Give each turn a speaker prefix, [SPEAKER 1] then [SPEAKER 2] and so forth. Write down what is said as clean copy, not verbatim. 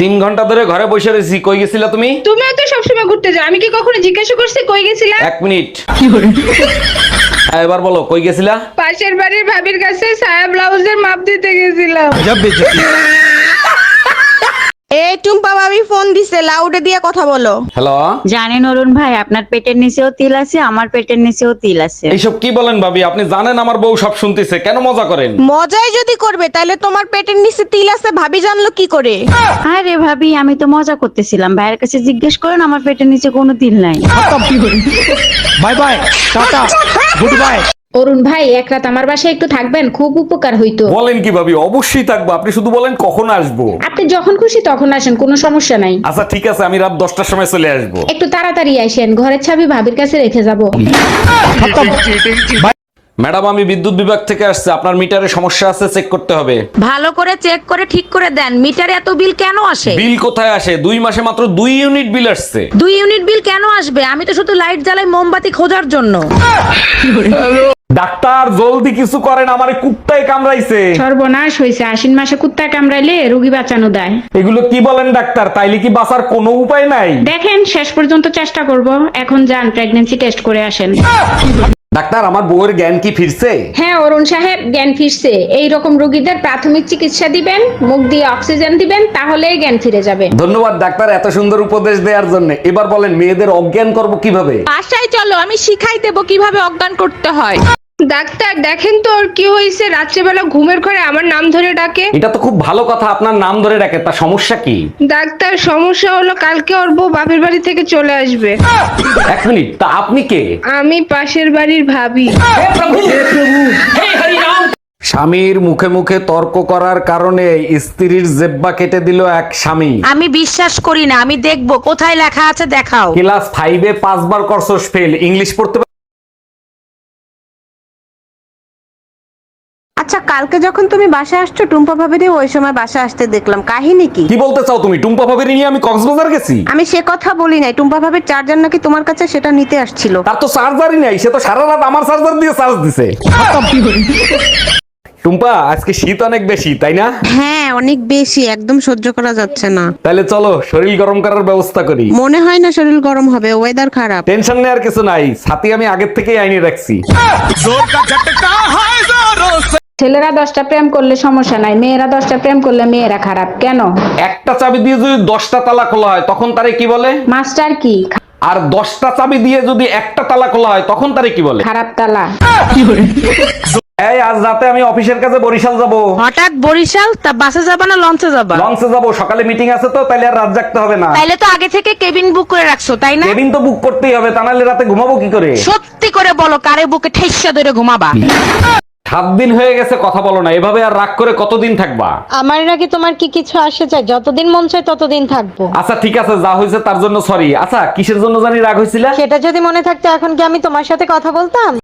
[SPEAKER 1] 3 ঘন্টা ধরে ঘরে বসে রয়েছি, কই গেছিলা তুমি?
[SPEAKER 2] তুমিও তো সবসময় ঘুরতে যাও, আমি কি কখনো জিজ্ঞাসা করছি কই গেছিলা?
[SPEAKER 1] 1 মিনিট। এবার বলো কই গেছিলা?
[SPEAKER 2] পাশের বাড়ির ভাবির কাছে সায়া ব্লাউজের মাপ দিতে গেছিলাম।
[SPEAKER 3] এই টুম্পা ভাবি ফোন দিছে, লাউডে দিয়ে কথা বলো।
[SPEAKER 1] হ্যালো,
[SPEAKER 4] জানেন অরুণ ভাই, আপনার পেটের নিচেও তিল আছে, আমার পেটের নিচেও তিল আছে।
[SPEAKER 1] এইসব কি বলেন ভাবি? আপনি জানেন আমার বউ সব শুনতেছে, কেন মজা করেন?
[SPEAKER 3] মজাই যদি করবে তাহলে তোমার পেটের নিচে তিল আছে ভাবি জানলো কি করে?
[SPEAKER 4] আরে ভাবি, আমি তো মজা করতেছিলাম, ভাইয়ের কাছে জিজ্ঞেস করেন, আমার পেটের নিচে কোনো তিল নাই।
[SPEAKER 5] Bye bye, tata, good bye.
[SPEAKER 2] Arun ভাই, এক রাত আমার বাসায় একটু থাকবেন, খুব উপকার হইতো।
[SPEAKER 1] বলেন কি ভাবি? অবশ্যই থাকবো, আপনি শুধু বলেন কখন আসবো।
[SPEAKER 2] আপনি যখন খুশি তখন আসেন, কোনো সমস্যা নাই।
[SPEAKER 1] আচ্ছা ঠিক আছে, আমি রাত 10টার সময় চলে আসবো।
[SPEAKER 2] একটু তাড়াতাড়ি আসেন, ঘরের চাবি ভাবির কাছে রেখে যাব।
[SPEAKER 1] ম্যাডাম, আমি বিদ্যুৎ বিভাগ থেকে আসছে, আপনার মিটারে সমস্যা আছে, চেক করতে হবে।
[SPEAKER 3] ভালো করে চেক করে ঠিক করে দেন, মিটারে এত বিল কেন আসে?
[SPEAKER 1] বিল কোথায় আসে? 2 মাসে মাত্র 2 ইউনিট বিল আসছে।
[SPEAKER 3] 2 ইউনিট বিল কেন আসবে? আমি তো শুধু লাইট জ্বালাই মোমবাতি খোঁজার জন্য।
[SPEAKER 1] ডাক্তার, জলদি কিছু করেন, আমারে কুত্তায় কামড়াইছে।
[SPEAKER 2] সর্বনাশ হয়েছে, আশ্বিন মাসে কুত্তা কামড়াইলে রোগী বাঁচানো দেয়।
[SPEAKER 1] এগুলো কি বলেন ডাক্তার? তাইলে কি বাঁচার কোনো উপায় নাই?
[SPEAKER 2] দেখেন, শেষ পর্যন্ত চেষ্টা করব। এখন যান, প্রেগন্যান্সি টেস্ট করে আসেন।
[SPEAKER 1] ডাক্তার, আমার বউয়ের জ্ঞান কি ফিরছে?
[SPEAKER 2] হ্যাঁ অরুণ সাহেব, জ্ঞান ফিরছে। এই রকম রোগীদের প্রাথমিক চিকিৎসা দিবেন, মুখ দিয়ে অক্সিজেন দিবেন, তাহলেই জ্ঞান ফিরে যাবে।
[SPEAKER 1] ধন্যবাদ ডাক্তার, এত সুন্দর উপদেশ দেওয়ার জন্য। এবার বলেন, মেয়েদের অজ্ঞান করব কিভাবে?
[SPEAKER 3] বাসায় চলো, আমি শিখাই দেবো কিভাবে অজ্ঞান করতে হয়।
[SPEAKER 2] ডাক্তার দেখেন তো ওর কি হয়েছে, রাত্রেবেলা ঘুমের ঘরে আমার নাম ধরে ডাকে।
[SPEAKER 1] এটা তো খুব ভালো কথা, আপনার নাম ধরে ডাকে, তা সমস্যা কি?
[SPEAKER 2] ডাক্তার, সমস্যা হলো কালকে ওর বউ বাপের বাড়ি থেকে চলে আসবে।
[SPEAKER 1] 1 মিনিট, তা আপনি কে?
[SPEAKER 2] আমি পাশের বাড়ির ভাবি।
[SPEAKER 1] স্বামীর মুখে মুখে তর্ক করার কারণে স্ত্রীর জেব্বা কেটে দিল এক স্বামী।
[SPEAKER 3] আমি বিশ্বাস করি না, আমি দেখবো কোথায় লেখা আছে, দেখাও।
[SPEAKER 1] ক্লাস 5-এ 5 বার করছস ফেল, ইংলিশ পড়তে
[SPEAKER 3] আচ্ছা, কালকে যখন তুমি বাসায় আসছো টুম্পা ভাবিরে ওই সময় বাসায় আসতে দেখলাম, কাহিনী কি?
[SPEAKER 1] কি বলতে চাও তুমি? টুম্পা ভাবির নিয়ে আমি কক্সবাজার গেছি?
[SPEAKER 3] আমি সে কথা বলি নাই, টুম্পা ভাবির চার্জার নাকি তোমার কাছে, সেটা নিতে আসছিল।
[SPEAKER 1] তার তো চার্জারই নাই, সে তো সারা রাত আমার চার্জার দিয়ে চার্জ দিছে। টুম্পা, আজকে শীত অনেক বেশি, তাই না?
[SPEAKER 3] হ্যাঁ, অনেক বেশি, একদম সহ্য করা যাচ্ছে না।
[SPEAKER 1] তাহলে চলো শরীর গরম করার ব্যবস্থা করি।
[SPEAKER 3] মনে হয় না শরীর গরম হবে, ওয়েদার খারাপ।
[SPEAKER 1] টেনশন নেওয়ার কিছু নাই, ছাতি আমি আগের থেকেই আইনে রাখছি।
[SPEAKER 2] ছেলেরা 10টা প্রেম করলে সমস্যা নাই, মেয়েরা 10টা প্রেম করলে মেয়েরা খারাপ কেন?
[SPEAKER 1] একটা চাবি দিয়ে যদি 10টা তালা খোলা হয় তখন তারে কি বলে?
[SPEAKER 2] মাস্টার কি?
[SPEAKER 1] আর 10টা চাবি দিয়ে যদি একটা তালা খোলা হয় তখন তারে কি বলে?
[SPEAKER 2] খারাপ তালা।
[SPEAKER 1] এই আজ রাতে আমি অফিসের কাছে বরিশাল যাব।
[SPEAKER 3] হঠাৎ বরিশাল? তা বাসে যাবা না লঞ্চে যাবা?
[SPEAKER 1] লঞ্চে যাব, সকালে মিটিং আছে তো, তাইলে আর রাত জাগতে হবে না।
[SPEAKER 3] তাইলে তো আগে থেকে কেবিন বুক করে রাখছো, তাই না?
[SPEAKER 1] কেবিন তো বুক করতেই হবে, তা নাহলে রাতে ঘুমাবো কি করে?
[SPEAKER 3] সত্যি করে বলো, কারে বুকে ঠেসা ধরে ঘুমাবা?
[SPEAKER 1] 7 দিন হয়ে গেছে কথা বলো না, এভাবে আর রাগ করে কতদিন থাকবা?
[SPEAKER 6] আমার নাকি তোমার কি কিছু আসে চাই? যতদিন মন চায় ততদিন থাকবো।
[SPEAKER 1] আচ্ছা ঠিক আছে, যা হয়েছে তার জন্য সরি। আচ্ছা, কিসের জন্য জানি রাগ হয়েছিল?
[SPEAKER 6] সেটা যদি মনে থাকতো এখন কি আমি তোমার সাথে কথা বলতাম?